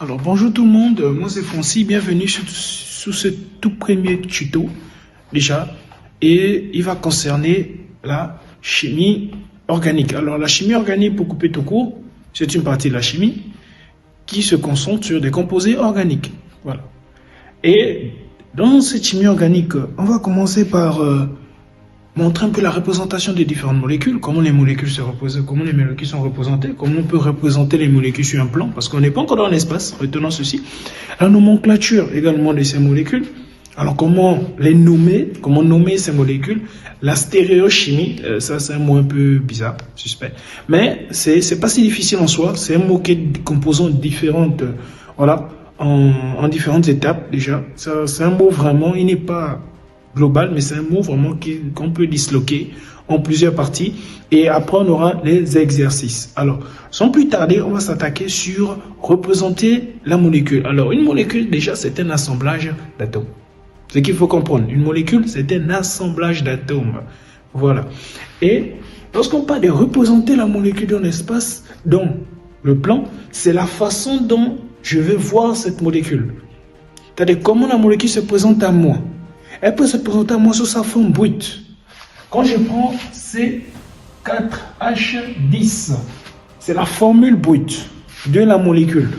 Alors bonjour tout le monde, moi c'est Francis, bienvenue sur ce tout premier tuto déjà, et il va concerner la chimie organique. Alors la chimie organique, pour couper tout court, c'est une partie de la chimie qui se concentre sur des composés organiques. Voilà. Et dans cette chimie organique, on va commencer par montrer un peu la représentation des différentes molécules, comment les molécules se représentent, comment les molécules sont représentées, comment on peut représenter les molécules sur un plan, parce qu'on n'est pas encore dans l'espace, retenons ceci. La nomenclature également de ces molécules. Alors comment les nommer, comment nommer ces molécules. La stéréochimie, ça c'est un mot un peu bizarre, suspect, mais c'est pas si difficile en soi, c'est un mot qui est composant différentes, voilà, en différentes étapes déjà. C'est un mot vraiment, il n'est pas global, mais c'est un mot vraiment qu'on peut disloquer en plusieurs parties. Et après, on aura les exercices. Alors, sans plus tarder, on va s'attaquer sur représenter la molécule. Alors, une molécule, déjà, c'est un assemblage d'atomes. Ce qu'il faut comprendre, une molécule, c'est un assemblage d'atomes. Voilà. Et lorsqu'on parle de représenter la molécule dans l'espace, dans le plan, c'est la façon dont je vais voir cette molécule. C'est-à-dire comment la molécule se présente à moi. Elle peut se présenter à moi sous sa forme brute. Quand je prends C4H10, c'est la formule brute de la molécule.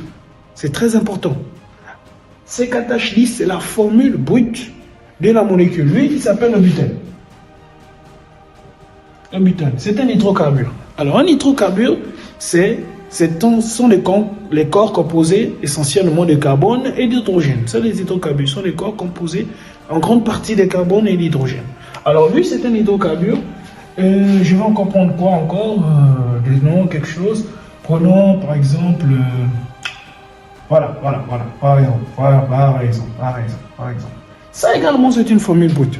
C'est très important. C4H10, c'est la formule brute de la molécule. Lui, il s'appelle le butane. Le butane, c'est un hydrocarbure. Alors, un hydrocarbure, sont les corps composés essentiellement de carbone et d'hydrogène. Ça, les hydrocarbures sont les corps composés en grande partie de carbone et d'hydrogène. Alors, vu c'est un hydrocarbure, je vais encore prendre quoi encore des noms, quelque chose. Prenons par exemple, par exemple. Ça également, c'est une formule brute.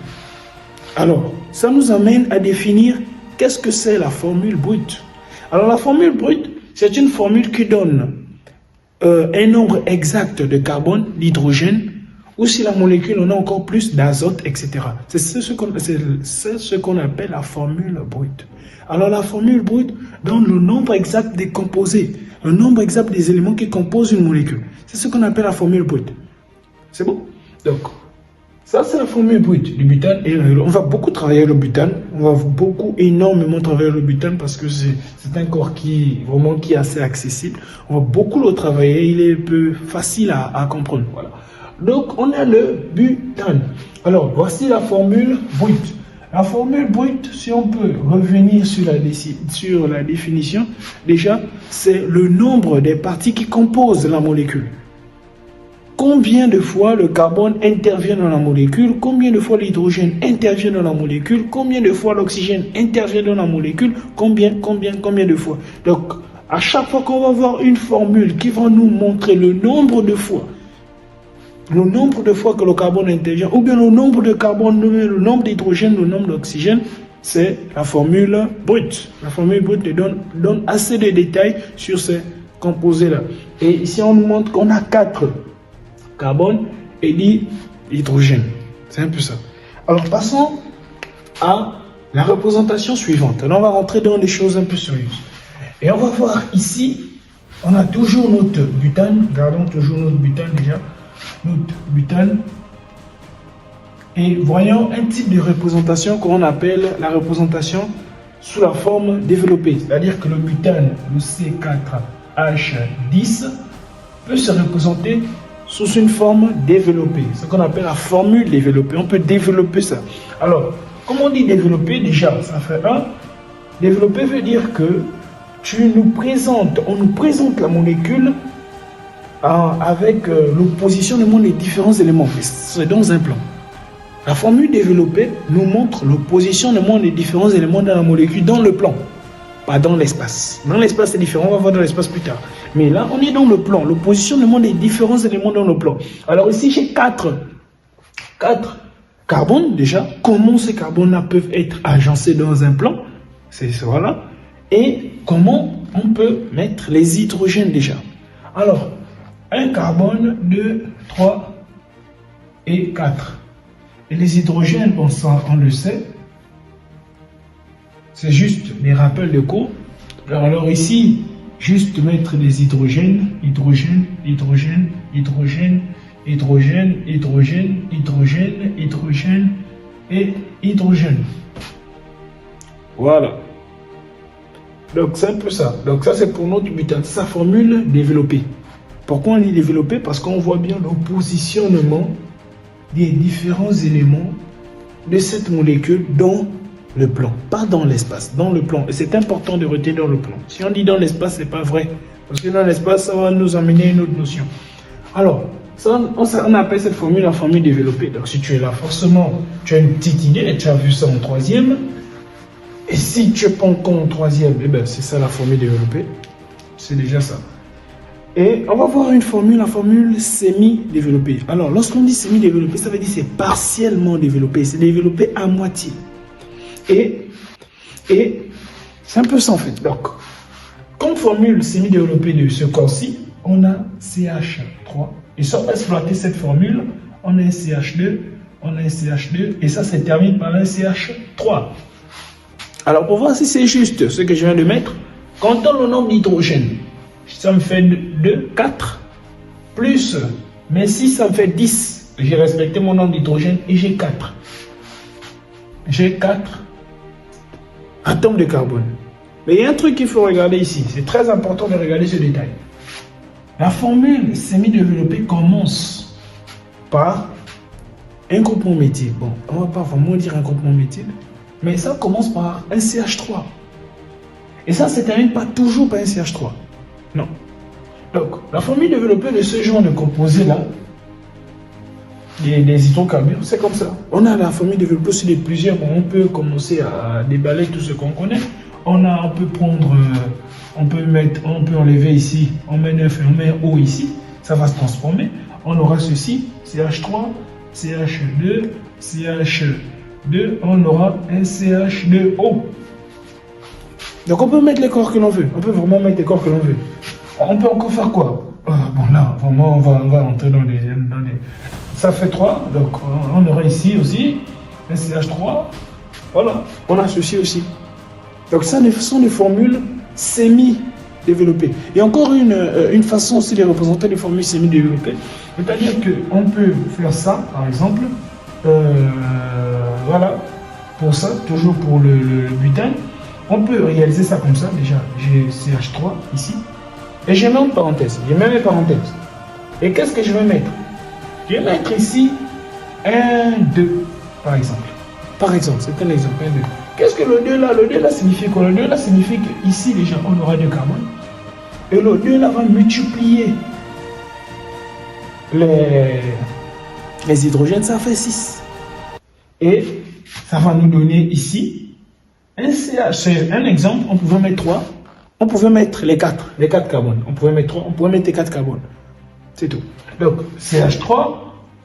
Alors, ça nous amène à définir qu'est-ce que c'est la formule brute. Alors, la formule brute, c'est une formule qui donne un nombre exact de carbone, d'hydrogène, ou si la molécule en a encore plus d'azote, etc. C'est ce qu'on appelle la formule brute. Alors la formule brute donne le nombre exact des composés, le nombre exact des éléments qui composent une molécule. C'est ce qu'on appelle la formule brute. C'est bon? Donc, ça c'est la formule brute du butane. Et on va beaucoup travailler le butane. On va énormément travailler le butane parce que c'est un corps qui est assez accessible. On va beaucoup le travailler. Il est un peu facile à comprendre. Voilà. Donc, on a le butane. Alors, voici la formule brute. La formule brute, si on peut revenir sur la définition, déjà, c'est le nombre des parties qui composent la molécule. Combien de fois le carbone intervient dans la molécule, combien de fois l'hydrogène intervient dans la molécule, combien de fois l'oxygène intervient dans la molécule, combien de fois. Donc, à chaque fois qu'on va voir une formule qui va nous montrer le nombre de fois que le carbone intervient, ou bien le nombre de carbone, le nombre d'hydrogène, le nombre d'oxygène, c'est la formule brute. La formule brute donne assez de détails sur ces composés-là. Et ici, on nous montre qu'on a 4 carbone et 10 hydrogène. C'est un peu ça. Alors, passons à la représentation suivante. Alors, on va rentrer dans des choses un peu sérieuses. Et on va voir ici, on a toujours notre butane. Gardons toujours notre butane déjà. Notre butane. Et voyons un type de représentation qu'on appelle la représentation sous la forme développée. C'est-à-dire que le butane, le C4H10, peut se représenter sous une forme développée. Ce qu'on appelle la formule développée. On peut développer ça. Alors, comment on dit développer? Déjà, ça fait un. Développer veut dire que on nous présente la molécule avec le positionnement des différents éléments. C'est dans un plan. La formule développée nous montre le positionnement des différents éléments dans la molécule dans le plan, pas dans l'espace. Dans l'espace, c'est différent, on va voir dans l'espace plus tard. Mais là, on est dans le plan, le positionnement des différents éléments dans le plan. Alors ici, j'ai 4 carbones déjà. Comment ces carbones-là peuvent être agencés dans un plan? C'est voilà. Et comment on peut mettre les hydrogènes déjà? Alors, un carbone, 2, 3 et 4. Et les hydrogènes, on le sait, c'est juste des rappels de cours. Alors ici, juste mettre des hydrogènes, hydrogène, hydrogène, hydrogène, hydrogène, hydrogène, hydrogène, hydrogène et hydrogène. Voilà. Donc c'est un peu ça. Donc ça c'est pour notre butane. C'est sa formule développée. Pourquoi on dit développée? Parce qu'on voit bien le positionnement des différents éléments de cette molécule dans le plan, pas dans l'espace, dans le plan. Et c'est important de retenir dans le plan. Si on dit dans l'espace, c'est pas vrai. Parce que dans l'espace, ça va nous amener à une autre notion. Alors, ça, on appelle cette formule la formule développée. Donc si tu es là, forcément, tu as une petite idée, et tu as vu ça en troisième. Et si tu es pas encore en troisième, eh ben, c'est ça la formule développée. C'est déjà ça. Et on va voir une formule, la formule semi-développée. Alors, lorsqu'on dit semi-développé, ça veut dire c'est partiellement développé. C'est développé à moitié. Et c'est un peu ça en fait. Donc, comme formule semi-développée de ce corps-ci, on a CH3. Et si on va exploiter cette formule, on a un CH2, on a un CH2, et ça se termine par un CH3. Alors, pour voir si c'est juste ce que je viens de mettre, comptons le nombre d'hydrogènes. Ça me fait 2, 4, plus, mais si ça me fait 10, j'ai respecté mon nombre d'hydrogène et j'ai 4. J'ai 4 atomes de carbone. Mais il y a un truc qu'il faut regarder ici. C'est très important de regarder ce détail. La formule semi-développée commence par un groupement méthyle. Bon, on ne va pas vraiment dire un groupement méthyle, mais ça commence par un CH3. Et ça ne se termine pas toujours par un CH3. Non. Donc, la formule développée de ce genre de composés-là, des hydrocarbures, c'est comme ça. On a la formule développée sur les plusieurs, bon, on peut commencer à déballer tout ce qu'on connaît. On peut prendre, on peut enlever ici, on met 9 et on met O ici, ça va se transformer. On aura ceci, CH3, CH2, CH2, on aura un CH2O. Donc on peut mettre les corps que l'on veut, on peut vraiment mettre les corps que l'on veut. On peut encore faire quoi? Bon là, vraiment on va entrer dans les... Ça fait 3, donc on aura ici aussi un CH3, voilà, on a ceci aussi. Donc ça sont des formules semi-développées. Et encore une façon aussi de représenter les formules semi-développées, c'est-à-dire qu'on peut faire ça, par exemple, voilà, pour ça, toujours pour le butane. On peut réaliser ça comme ça, déjà, j'ai CH3 ici, et je mets une parenthèse, je mets mes parenthèses. Et qu'est-ce que je vais mettre? Je vais mettre ici 1, 2, par exemple. Par exemple, c'est un exemple, 1, 2. Qu'est-ce que le 2 là? Le 2 là signifie quoi? Le 2 là signifie qu'ici, déjà, on aura 2 carbone. Et le 2 là va multiplier les hydrogènes, ça fait 6. Et ça va nous donner ici un CH, c'est un exemple, on pouvait mettre 3, on pouvait mettre les 4 carbones, on pouvait mettre 3, on pouvait mettre les 4 carbones, c'est tout. Donc CH3,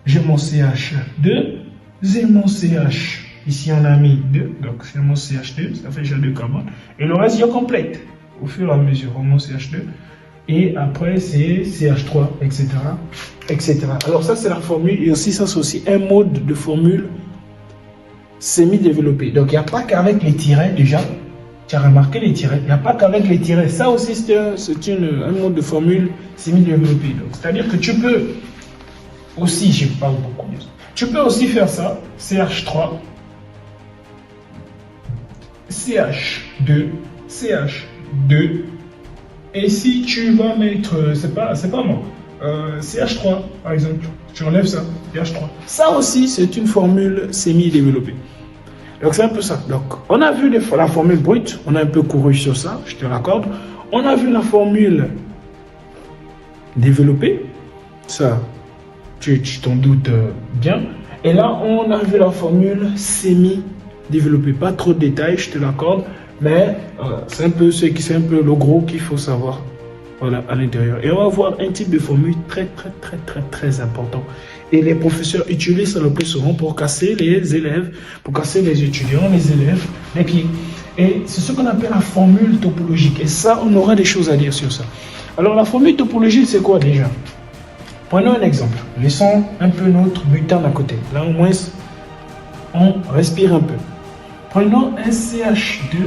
j'ai mon CH2, j'ai mon CH, ici on a mis 2, donc c'est mon CH2, ça fait déjà 2 carbones, et le reste je complète au fur et à mesure, mon CH2, et après c'est CH3, etc., etc. Alors ça c'est la formule, et aussi ça c'est aussi un mode de formule semi-développé. Donc, il n'y a pas qu'avec les tirets, déjà. Tu as remarqué les tirets. Il n'y a pas qu'avec les tirets. Ça aussi, c'est un mode de formule semi-développé. C'est-à-dire que tu peux aussi, je parle beaucoup mieux, tu peux aussi faire ça, CH3, CH2, CH2. Et si tu vas mettre, c'est pas moi, CH3, par exemple, tu enlèves ça, CH3. Ça aussi, c'est une formule semi-développée. Donc, c'est un peu ça. Donc, on a vu la formule brute, on a un peu couru sur ça, je te l'accorde. On a vu la formule développée, ça, tu t'en doutes bien. Et là, on a vu la formule semi-développée. Pas trop de détails, je te l'accorde, mais c'est un peu le gros qu'il faut savoir. Voilà, à l'intérieur. Et on va voir un type de formule très important. Et les professeurs utilisent ça le plus souvent pour casser les élèves, pour casser les étudiants, les élèves, les pieds. Et c'est ce qu'on appelle la formule topologique. Et ça, on aura des choses à dire sur ça. Alors, la formule topologique, c'est quoi déjà? Prenons un exemple. Laissons un peu notre butane à côté. Là, au moins, on respire un peu. Prenons un CH2,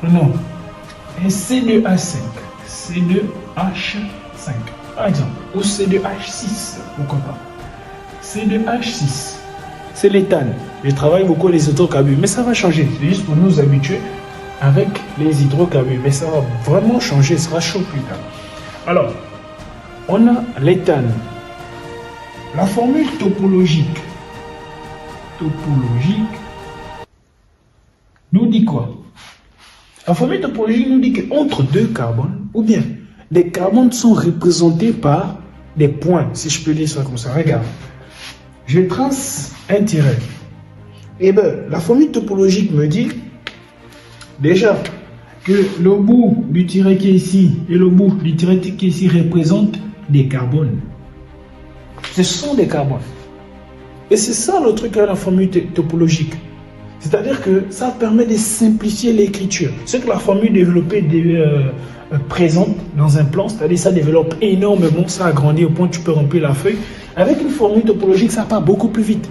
Non. Et C2H5. C2H5. Par exemple. Ou C2H6. Pourquoi pas. C2H6. C'est l'éthane. Je travaille beaucoup les hydrocarbures. Mais ça va changer. C'est juste pour nous habituer avec les hydrocarbures. Mais ça va vraiment changer. Ça sera chaud plus tard. Alors, on a l'éthane. La formule topologique nous dit quoi? La formule topologique nous dit qu'entre deux carbones, ou bien les carbones sont représentés par des points, si je peux dire ça comme ça. Regarde, je trace un tiret. Et bien, la formule topologique me dit déjà que le bout du tiret qui est ici et le bout du tiret qui est ici représentent des carbones. Ce sont des carbones. Et c'est ça le truc à la formule topologique. C'est-à-dire que ça permet de simplifier l'écriture. Ce que la formule développée présente dans un plan, c'est-à-dire ça développe énormément, ça agrandit au point que tu peux remplir la feuille. Avec une formule topologique, ça part beaucoup plus vite.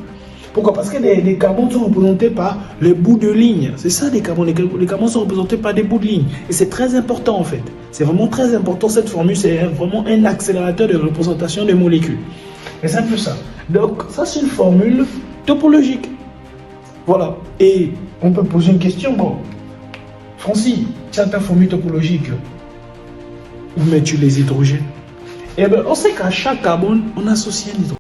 Pourquoi? Parce que les carbones sont représentés par les bouts de ligne. C'est ça les carbones. Les carbones sont représentés par des bouts de ligne. Et c'est très important en fait. C'est vraiment très important cette formule. C'est vraiment un accélérateur de représentation des molécules. Et c'est un peu ça. Donc ça c'est une formule topologique. Voilà. Et on peut poser une question. Bon, Francis, tu as ta formule topologique. Où mets-tu les hydrogènes? Eh bien, on sait qu'à chaque carbone, on associe un hydrogène.